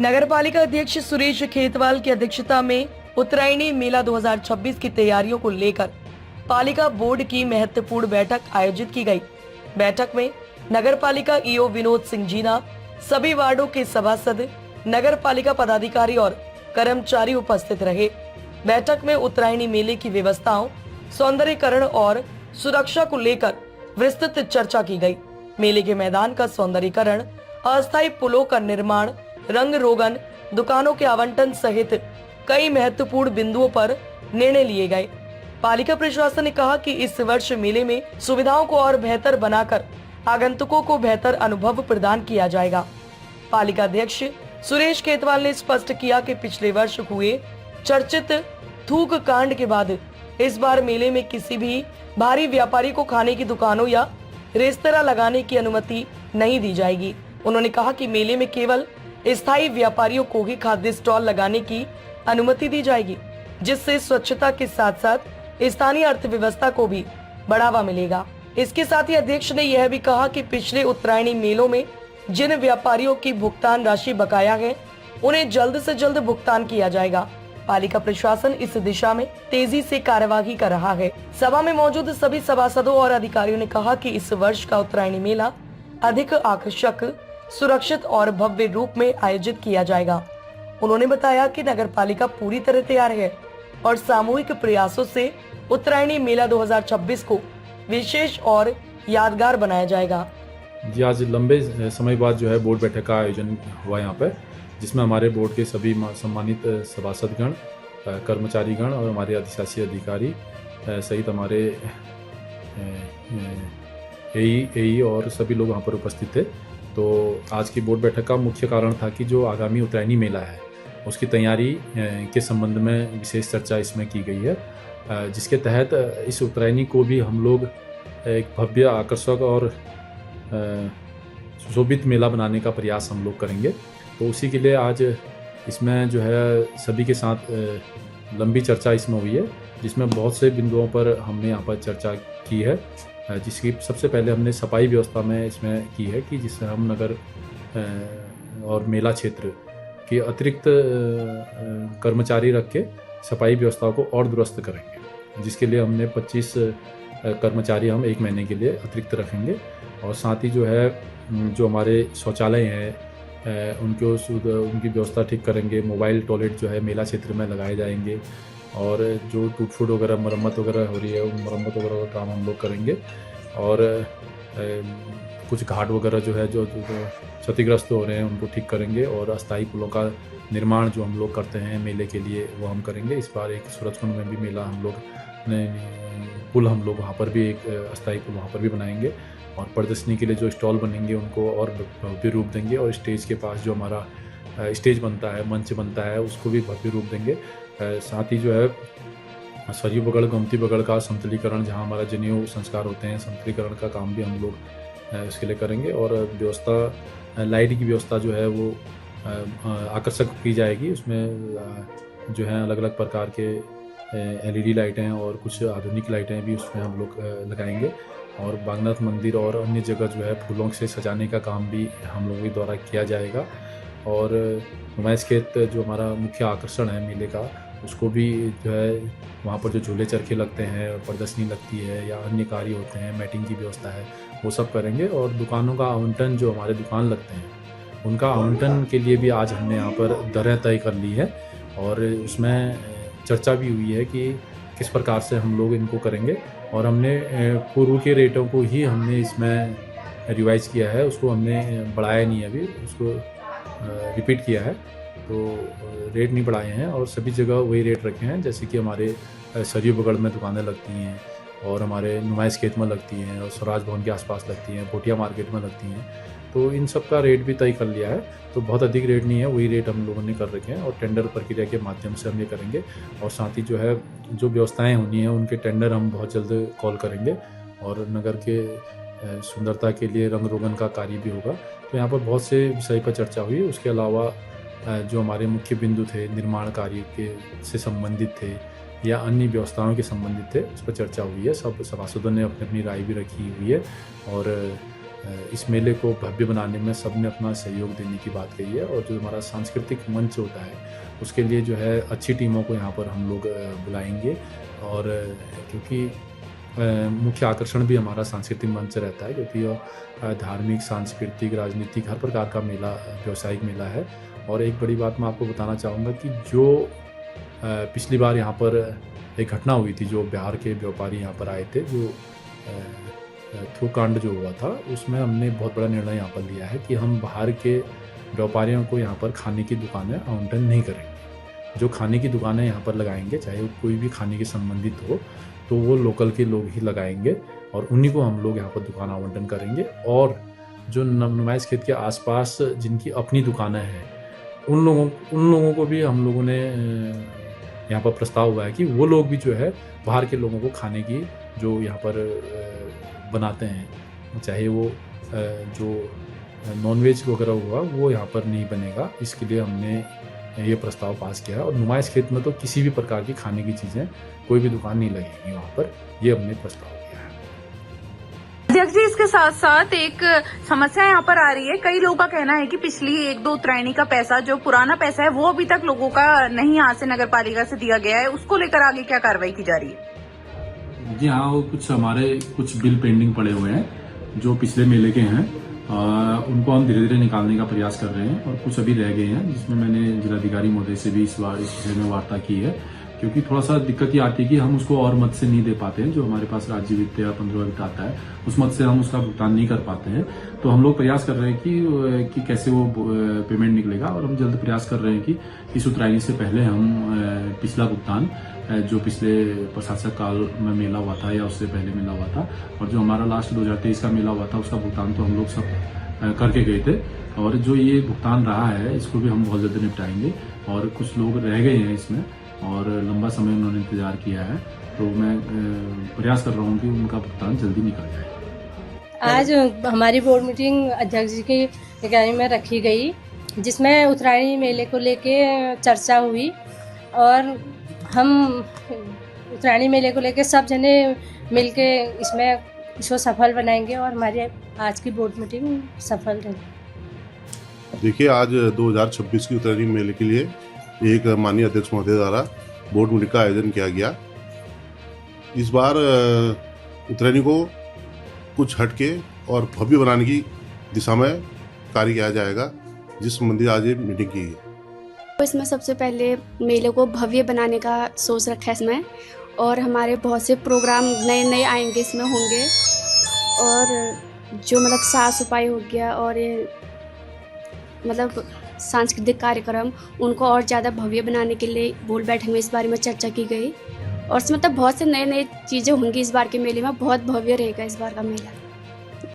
नगरपालिका अध्यक्ष सुरेश खेतवाल की अध्यक्षता में उत्तरायणी मेला 2026 की तैयारियों को लेकर पालिका बोर्ड की महत्वपूर्ण बैठक आयोजित की गई। बैठक में नगरपालिका ईओ विनोद सिंह जीना, सभी वार्डों के सभासद, नगरपालिका पदाधिकारी और कर्मचारी उपस्थित रहे। बैठक में उत्तरायणी मेले की व्यवस्थाओं, सौंदर्यीकरण और सुरक्षा को लेकर विस्तृत चर्चा की गई। मेले के मैदान का सौंदर्यीकरण, अस्थायी पुलों का निर्माण, रंग रोगन, दुकानों के आवंटन सहित कई महत्वपूर्ण बिंदुओं पर निर्णय लिए गए। पालिका प्रशासन ने कहा कि इस वर्ष मेले में सुविधाओं को और बेहतर बनाकर आगंतुकों को बेहतर अनुभव प्रदान किया जाएगा। पालिका अध्यक्ष सुरेश खेतवाल ने स्पष्ट किया कि पिछले वर्ष हुए चर्चित थूक कांड के बाद इस बार मेले में किसी भी भारी व्यापारी को खाने की दुकानों या रेस्तरां लगाने की अनुमति नहीं दी जाएगी। उन्होंने कहा कि मेले में केवल स्थायी व्यापारियों को ही खाद्य स्टॉल लगाने की अनुमति दी जाएगी, जिससे स्वच्छता के साथ साथ स्थानीय अर्थव्यवस्था को भी बढ़ावा मिलेगा। इसके साथ ही अध्यक्ष ने यह भी कहा कि पिछले उत्तरायणी मेलों में जिन व्यापारियों की भुगतान राशि बकाया है, उन्हें जल्द से जल्द भुगतान किया जाएगा। पालिका प्रशासन इस दिशा में तेजी से कार्यवाही कर रहा है। सभा में मौजूद सभी सभासदों और अधिकारियों ने कहा कि इस वर्ष का उत्तरायणी मेला अधिक आकर्षक, सुरक्षित और भव्य रूप में आयोजित किया जाएगा। उन्होंने बताया कि नगरपालिका पूरी तरह तैयार है और सामूहिक प्रयासों से उत्तरायणी मेला 2026 को विशेष और यादगार बनाया जाएगा। जी, आज लंबे समय बाद जो है बोर्ड बैठक का आयोजन हुआ यहाँ पे, जिसमें हमारे बोर्ड के सभी सम्मानित सभासदगण, कर्मचारीगण और हमारे अधिशासी अधिकारी सहित हमारे एई और सभी लोग वहाँ पर उपस्थित थे। तो आज की बोर्ड बैठक का मुख्य कारण था कि जो आगामी उत्तरायणी मेला है उसकी तैयारी के संबंध में विशेष चर्चा इसमें की गई है, जिसके तहत इस उत्तरायणी को भी हम लोग एक भव्य, आकर्षक और सुशोभित मेला बनाने का प्रयास हम लोग करेंगे। तो उसी के लिए आज इसमें जो है सभी के साथ लंबी चर्चा इसमें हुई है, जिसमें बहुत से बिंदुओं पर हमने यहाँ पर चर्चा की है, जिसकी सबसे पहले हमने सफाई व्यवस्था में इसमें की है कि जिससे हम नगर और मेला क्षेत्र के अतिरिक्त कर्मचारी रख के सफाई व्यवस्था को और दुरुस्त करेंगे, जिसके लिए हमने 25 कर्मचारी हम 1 महीने के लिए अतिरिक्त रखेंगे। और साथ ही जो है जो हमारे शौचालय हैं उनकी व्यवस्था ठीक करेंगे। मोबाइल टॉयलेट जो है मेला क्षेत्र में लगाए जाएंगे और जो टूट फूट वगैरह, मरम्मत वगैरह हो रही है, उन मरम्मत वगैरह का काम हम लोग करेंगे। और कुछ घाट वगैरह जो है जो क्षतिग्रस्त हो रहे हैं उनको ठीक करेंगे और अस्थायी पुलों का निर्माण जो हम लोग करते हैं मेले के लिए वो हम करेंगे। इस बार एक सूरजकुंड में भी मेला हम लोग पुल हम लोग वहाँ पर भी एक अस्थायी पुल वहाँ पर भी बनाएंगे और प्रदर्शनी के लिए जो स्टॉल बनेंगे उनको और भव्य रूप देंगे और स्टेज के पास जो हमारा स्टेज बनता है, मंच बनता है, उसको भी भव्य रूप देंगे। साथ ही जो है सरयू बगड़, गोमती बगड़ का समतलीकरण, जहाँ हमारा जनेऊ संस्कार होते हैं, समतलीकरण का काम भी हम लोग इसके लिए करेंगे। और व्यवस्था, लाइट की व्यवस्था जो है वो आकर्षक की जाएगी। उसमें जो है अलग अलग प्रकार के LED लाइटें और कुछ आधुनिक लाइटें भी उसमें हम लोग लगाएंगे। और बागनाथ मंदिर और अन्य जगह जो है फूलों से सजाने का काम भी हम लोगों के द्वारा किया जाएगा। और नुमाइश खेत जो हमारा मुख्य आकर्षण है मेले का, उसको भी जो है वहाँ पर जो झूले चरखे लगते हैं, प्रदर्शनी लगती है या अन्य कार्य होते हैं, मैटिंग की व्यवस्था है, वो सब करेंगे। और दुकानों का आवंटन, जो हमारे दुकान लगते हैं उनका आवंटन के लिए भी आज हमने यहाँ पर दरें तय कर ली है और उसमें चर्चा भी हुई है कि किस प्रकार से हम लोग इनको करेंगे। और हमने पूर्व के रेटों को ही हमने इसमें रिवाइज किया है, उसको हमने बढ़ाया नहीं है, अभी उसको रिपीट किया है। तो रेट नहीं बढ़ाए हैं और सभी जगह वही रेट रखे हैं, जैसे कि हमारे सरयू बगड़ में दुकानें लगती हैं और हमारे नुमाइश खेत में लगती हैं और स्वराज भवन के आसपास लगती हैं, पोटिया मार्केट में लगती हैं। तो इन सब का रेट भी तय कर लिया है, तो बहुत अधिक रेट नहीं है, वही रेट हम लोगों ने कर रखे हैं और टेंडर प्रक्रिया के माध्यम से हम ये करेंगे। और साथ ही जो है जो व्यवस्थाएं होनी है उनके टेंडर हम बहुत जल्द कॉल करेंगे और नगर के सुंदरता के लिए रंग रोगन का कार्य भी होगा। तो यहाँ पर बहुत से विषय पर चर्चा हुई। उसके अलावा जो हमारे मुख्य बिंदु थे, निर्माण कार्य के से संबंधित थे या अन्य व्यवस्थाओं के संबंधित थे, उस पर चर्चा हुई है। सब सभासदों ने अपनी अपनी राय भी रखी हुई है और इस मेले को भव्य बनाने में सबने अपना सहयोग देने की बात कही है। और जो हमारा सांस्कृतिक मंच होता है उसके लिए जो है अच्छी टीमों को यहाँ पर हम लोग बुलाएंगे। और क्योंकि मुख्य आकर्षण भी हमारा सांस्कृतिक मंच रहता है, क्योंकि धार्मिक, सांस्कृतिक, राजनीतिक हर प्रकार का मेला, व्यावसायिक मेला है। और एक बड़ी बात मैं आपको बताना चाहूँगा कि जो पिछली बार यहाँ पर एक घटना हुई थी, जो बिहार के व्यापारी यहाँ पर आए थे, जो थूकांड जो हुआ था, उसमें हमने बहुत बड़ा निर्णय यहाँ पर लिया है कि हम बाहर के व्यापारियों को यहाँ पर खाने की दुकानें आवंटन नहीं करेंगे। जो खाने की दुकानें यहाँ पर लगाएंगे, चाहे वो कोई भी खाने के संबंधित हो, तो वो लोकल के लोग ही लगाएंगे और उन्हीं को हम लोग यहाँ पर दुकान आवंटन करेंगे। और जो नुमाइश खेत के आसपास जिनकी अपनी दुकानें हैं, उन लोगों को भी हम लोगों ने यहाँ पर प्रस्ताव हुआ है कि वो लोग भी जो है बाहर के लोगों को खाने की जो यहाँ पर बनाते हैं, चाहे वो जो नॉनवेज वगैरह हुआ, वो यहाँ पर नहीं बनेगा। इसके लिए हमने ये प्रस्ताव पास किया है। और नुमाइश खेत में तो किसी भी प्रकार की खाने की चीज़ें, कोई भी दुकान नहीं लगेगी वहाँ पर, ये हमने प्रस्ताव किया है। अध्यक्ष जी, इसके साथ साथ एक समस्या यहाँ पर आ रही है। कई लोगों का कहना है कि पिछली 1-2 उत्तरायणी का पैसा, जो पुराना पैसा है, वो अभी तक लोगों का नहीं यहाँ से नगर पालिका से दिया गया है। उसको लेकर आगे क्या कार्रवाई की जा रही है? जी हाँ, वो कुछ बिल पेंडिंग पड़े हुए हैं जो पिछले मेले के हैं। उनको हम धीरे धीरे निकालने का प्रयास कर रहे हैं और कुछ अभी रह गए हैं, जिसमें मैंने जिलाधिकारी महोदय से भी इस विषय में वार्ता की है। क्योंकि थोड़ा सा दिक्कत ये आती है कि हम उसको और मद से नहीं दे पाते हैं। जो हमारे पास राज्य वित्त या 15 वित्त आता है, उस मद से हम उसका भुगतान नहीं कर पाते हैं। तो हम लोग प्रयास कर रहे हैं कि कैसे वो पेमेंट निकलेगा। और हम जल्द प्रयास कर रहे हैं कि इस उत्तरायणी से पहले हम पिछला भुगतान, जो पिछले प्रशासक काल में मेला हुआ था या उससे पहले मेला हुआ था, और जो हमारा लास्ट 2023 का मेला हुआ था, उसका भुगतान तो हम लोग सब करके गए थे। और जो ये भुगतान रहा है, इसको भी हम बहुत जल्द निपटाएंगे। और कुछ लोग रह गए हैं इसमें और लंबा समय उन्होंने इंतजार किया है, तो मैं प्रयास कर रहा हूँ कि उनका भुगतान जल्दी निकल जाए। आज हमारी बोर्ड मीटिंग अध्यक्ष जी की निगरानी में रखी गई, जिसमें उत्तरायणी मेले को लेके चर्चा हुई। और हम उत्तरायणी मेले को लेके सब जने मिलके इसको सफल बनाएंगे और हमारी आज की बोर्ड मीटिंग सफल रही। देखिए, आज 2026 की उत्तरायणी मेले के लिए एक माननीय अध्यक्ष महोदय द्वारा बोर्ड मीटिंग का आयोजन किया गया। इस बार उत्तरायणी को कुछ हटके और भव्य बनाने की दिशा में कार्य किया जाएगा, जिस संबंधी आज ये मीटिंग की है। इसमें सबसे पहले मेले को भव्य बनाने का सोच रखा है इसमें, और हमारे बहुत से प्रोग्राम नए आएंगे, इसमें होंगे। और जो मतलब साफ सफाई हो गया और ये मतलब सांस्कृतिक कार्यक्रम, उनको और ज़्यादा भव्य बनाने के लिए बोर्ड बैठक में इस बारे में चर्चा की गई। और इसमें मतलब बहुत से नए चीज़ें होंगी इस बार के मेले में। बहुत भव्य रहेगा इस बार का मेला।